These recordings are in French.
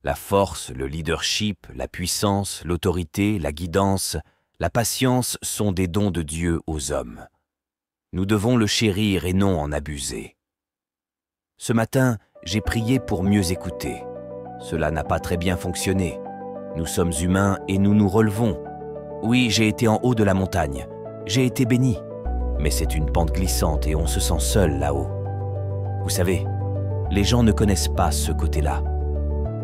La force, le leadership, la puissance, l'autorité, la guidance, la patience sont des dons de Dieu aux hommes. Nous devons le chérir et non en abuser. Ce matin, j'ai prié pour mieux écouter. Cela n'a pas très bien fonctionné. Nous sommes humains et nous nous relevons. Oui, j'ai été en haut de la montagne. J'ai été béni. Mais c'est une pente glissante et on se sent seul là-haut. Vous savez, les gens ne connaissent pas ce côté-là.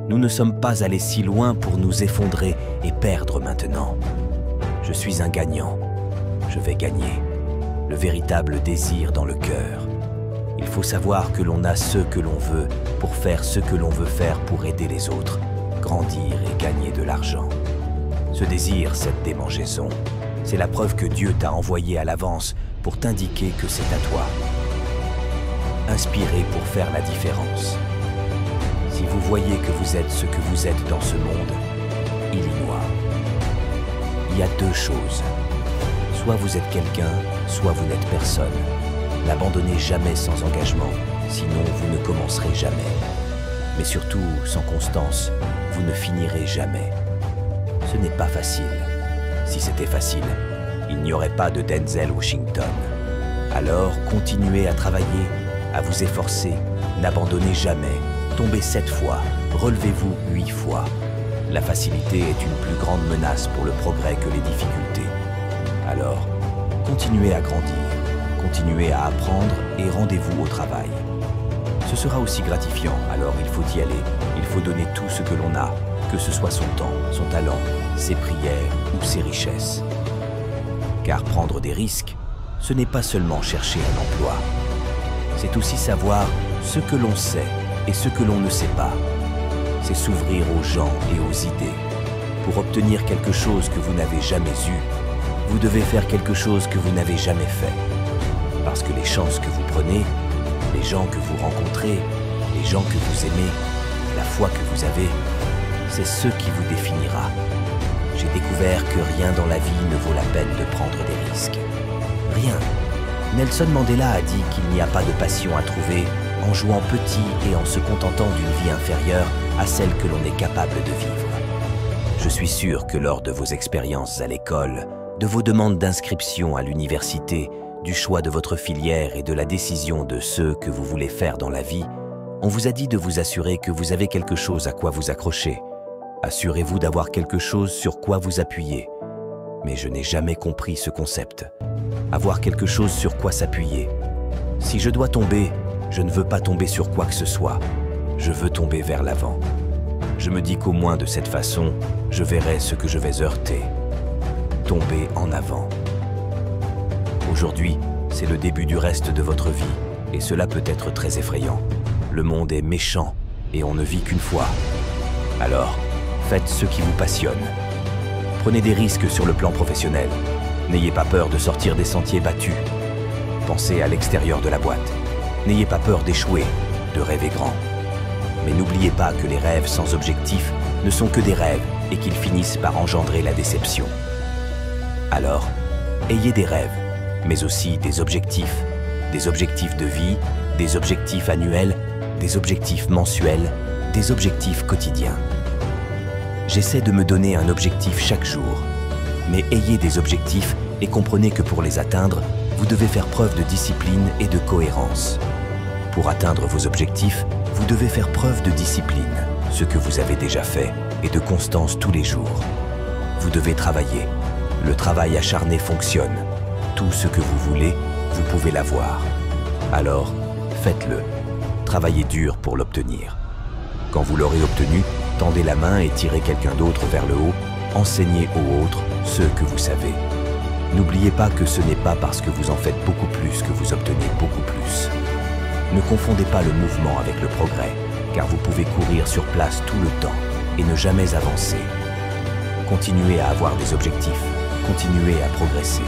Nous ne sommes pas allés si loin pour nous effondrer et perdre maintenant. Je suis un gagnant. Je vais gagner. Le véritable désir dans le cœur. Il faut savoir que l'on a ce que l'on veut pour faire ce que l'on veut faire pour aider les autres, grandir et gagner de l'argent. Ce désir, cette démangeaison, c'est la preuve que Dieu t'a envoyé à l'avance pour t'indiquer que c'est à toi. Inspiré pour faire la différence. Si vous voyez que vous êtes ce que vous êtes dans ce monde, Illinois, il y a deux choses. Soit vous êtes quelqu'un, soit vous n'êtes personne. N'abandonnez jamais sans engagement, sinon vous ne commencerez jamais. Mais surtout, sans constance, vous ne finirez jamais. Ce n'est pas facile. Si c'était facile, il n'y aurait pas de Denzel Washington. Alors, continuez à travailler, à vous efforcer, n'abandonnez jamais, tombez 7 fois, relevez-vous 8 fois. La facilité est une plus grande menace pour le progrès que les difficultés. Alors, continuez à grandir, continuez à apprendre et rendez-vous au travail. Ce sera aussi gratifiant, alors il faut y aller, il faut donner tout ce que l'on a, que ce soit son temps, son talent, ses prières ou ses richesses. Car prendre des risques, ce n'est pas seulement chercher un emploi. C'est aussi savoir ce que l'on sait et ce que l'on ne sait pas. C'est s'ouvrir aux gens et aux idées. Pour obtenir quelque chose que vous n'avez jamais eu, vous devez faire quelque chose que vous n'avez jamais fait. Parce que les chances que vous prenez, les gens que vous rencontrez, les gens que vous aimez, la foi que vous avez, c'est ce qui vous définira. J'ai découvert que rien dans la vie ne vaut la peine de prendre des risques. Rien. Nelson Mandela a dit qu'il n'y a pas de passion à trouver en jouant petit et en se contentant d'une vie inférieure à celle que l'on est capable de vivre. Je suis sûr que lors de vos expériences à l'école, de vos demandes d'inscription à l'université, du choix de votre filière et de la décision de ce que vous voulez faire dans la vie, on vous a dit de vous assurer que vous avez quelque chose à quoi vous accrocher. Assurez-vous d'avoir quelque chose sur quoi vous appuyer. Mais je n'ai jamais compris ce concept. Avoir quelque chose sur quoi s'appuyer. Si je dois tomber, je ne veux pas tomber sur quoi que ce soit. Je veux tomber vers l'avant. Je me dis qu'au moins de cette façon, je verrai ce que je vais heurter. Tomber en avant. Aujourd'hui, c'est le début du reste de votre vie, et cela peut être très effrayant. Le monde est méchant, et on ne vit qu'une fois. Alors, faites ce qui vous passionne. Prenez des risques sur le plan professionnel. N'ayez pas peur de sortir des sentiers battus. Pensez à l'extérieur de la boîte. N'ayez pas peur d'échouer, de rêver grand. Mais n'oubliez pas que les rêves sans objectif ne sont que des rêves et qu'ils finissent par engendrer la déception. Alors, ayez des rêves, mais aussi des objectifs de vie, des objectifs annuels, des objectifs mensuels, des objectifs quotidiens. J'essaie de me donner un objectif chaque jour, mais ayez des objectifs et comprenez que pour les atteindre, vous devez faire preuve de discipline et de cohérence. Pour atteindre vos objectifs, vous devez faire preuve de discipline, ce que vous avez déjà fait, et de constance tous les jours. Vous devez travailler. Le travail acharné fonctionne. Tout ce que vous voulez, vous pouvez l'avoir. Alors, faites-le. Travaillez dur pour l'obtenir. Quand vous l'aurez obtenu, tendez la main et tirez quelqu'un d'autre vers le haut. Enseignez aux autres ce que vous savez. N'oubliez pas que ce n'est pas parce que vous en faites beaucoup plus que vous obtenez beaucoup plus. Ne confondez pas le mouvement avec le progrès, car vous pouvez courir sur place tout le temps et ne jamais avancer. Continuez à avoir des objectifs, continuez à progresser.